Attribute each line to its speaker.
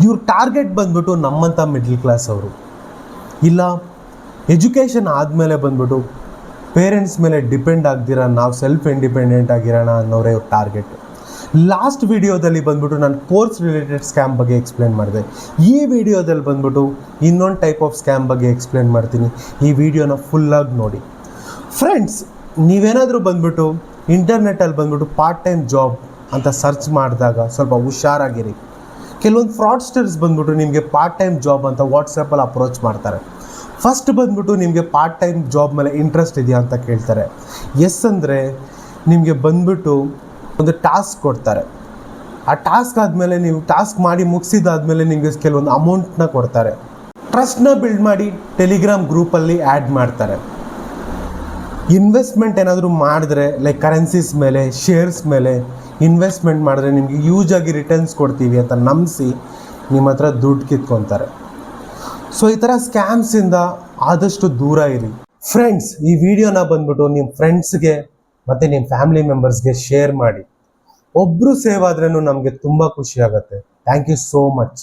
Speaker 1: ಇವ್ರ ಟಾರ್ಗೆಟ್ ಬಂದ್ಬಿಟ್ಟು ನಮ್ಮಂಥ ಮಿಡ್ಲ್ ಕ್ಲಾಸ್ ಅವರು, ಇಲ್ಲ ಎಜುಕೇಷನ್ ಆದಮೇಲೆ ಬಂದ್ಬಿಟ್ಟು ಪೇರೆಂಟ್ಸ್ ಮೇಲೆ ಡಿಪೆಂಡ್ ಆಗ್ದಿರ ನಾವು ಸೆಲ್ಫ್ ಇಂಡಿಪೆಂಡೆಂಟ್ ಆಗಿರೋಣ ಅನ್ನೋರೇ ಇವ್ರ ಟಾರ್ಗೆಟ್. ಲಾಸ್ಟ್ ವಿಡಿಯೋದಲ್ಲಿ ಬಂದ್ಬಿಟ್ಟು ನಾನು ಕೋರ್ಸ್ ರಿಲೇಟೆಡ್ ಸ್ಕ್ಯಾಮ್ ಬಗ್ಗೆ ಎಕ್ಸ್ಪ್ಲೇನ್ ಮಾಡಿದೆ. ಈ ವಿಡಿಯೋದಲ್ಲಿ ಬಂದ್ಬಿಟ್ಟು ಇನ್ನೊಂದು ಟೈಪ್ ಆಫ್ ಸ್ಕ್ಯಾಮ್ ಬಗ್ಗೆ ಎಕ್ಸ್ಪ್ಲೇನ್ ಮಾಡ್ತೀನಿ. ಈ ವಿಡಿಯೋನ ಫುಲ್ಲಾಗಿ ನೋಡಿ. ಫ್ರೆಂಡ್ಸ್, ನೀವೇನಾದರೂ ಬಂದ್ಬಿಟ್ಟು ಇಂಟರ್ನೆಟ್ಟಲ್ಲಿ ಬಂದ್ಬಿಟ್ಟು ಪಾರ್ಟ್ ಟೈಮ್ ಜಾಬ್ ಅಂತ ಸರ್ಚ್ ಮಾಡಿದಾಗ ಸ್ವಲ್ಪ ಹುಷಾರಾಗಿರಿ. ಕೆಲವೊಂದು ಫ್ರಾಡ್ಸ್ಟರ್ಸ್ ಬಂದ್ಬಿಟ್ಟು ನಿಮಗೆ ಪಾರ್ಟ್ ಟೈಮ್ ಜಾಬ್ ಅಂತ ವಾಟ್ಸಪ್ಪಲ್ಲಿ ಅಪ್ರೋಚ್ ಮಾಡ್ತಾರೆ. ಫಸ್ಟ್ ಬಂದ್ಬಿಟ್ಟು ನಿಮಗೆ ಪಾರ್ಟ್ ಟೈಮ್ ಜಾಬ್ ಮೇಲೆ ಇಂಟ್ರೆಸ್ಟ್ ಇದೆಯಾ ಅಂತ ಕೇಳ್ತಾರೆ. ಎಸ್ ಅಂದರೆ ನಿಮಗೆ ಬಂದ್ಬಿಟ್ಟು ಒಂದು ಟಾಸ್ಕ್ ಕೊಡ್ತಾರೆ. ಆ ಟಾಸ್ಕ್ ಆದಮೇಲೆ ನೀವು ಟಾಸ್ಕ್ ಮಾಡಿ ಮುಗಿಸಿದಾದ್ಮೇಲೆ ನಿಮಗೆ ಕೆಲವೊಂದು ಅಮೌಂಟ್ನ ಕೊಡ್ತಾರೆ. ಟ್ರಸ್ಟ್ನ ಬಿಲ್ಡ್ ಮಾಡಿ ಟೆಲಿಗ್ರಾಮ್ ಗ್ರೂಪಲ್ಲಿ ಆ್ಯಡ್ ಮಾಡ್ತಾರೆ. ಇನ್ವೆಸ್ಟ್ಮೆಂಟ್ ಏನಾದರೂ ಮಾಡಿದ್ರೆ ಲೈಕ್ ಕರೆನ್ಸೀಸ್ ಮೇಲೆ, ಶೇರ್ಸ್ ಮೇಲೆ ಇನ್ವೆಸ್ಟ್ಮೆಂಟ್ ಮಾಡಿದ್ರೆ ನಿಮಗೆ ಯೂಸ್ ಆಗಿ ರಿಟರ್ನ್ಸ್ ಕೊಡ್ತೀವಿ ಅಂತ ನಂಬಿಸಿ ನಿಮ್ಮ ಹತ್ರ ದುಡ್ಡು ಕಿತ್ಕೊತಾರೆ. ಸೊ ಈ ಥರ ಸ್ಕ್ಯಾಮ್ಸಿಂದ ಆದಷ್ಟು ದೂರ ಇರಿ. ಫ್ರೆಂಡ್ಸ್, ಈ ವಿಡಿಯೋನ ಬಂದ್ಬಿಟ್ಟು ನಿಮ್ಮ ಫ್ರೆಂಡ್ಸ್ಗೆ ಮತ್ತು ನಿಮ್ಮ ಫ್ಯಾಮಿಲಿ ಮೆಂಬರ್ಸ್ಗೆ ಶೇರ್ ಮಾಡಿ. ಒಬ್ಬರು ಸೇವ್ ಆದ್ರೂ ನಮಗೆ ತುಂಬ ಖುಷಿ ಆಗುತ್ತೆ. Thank you so much.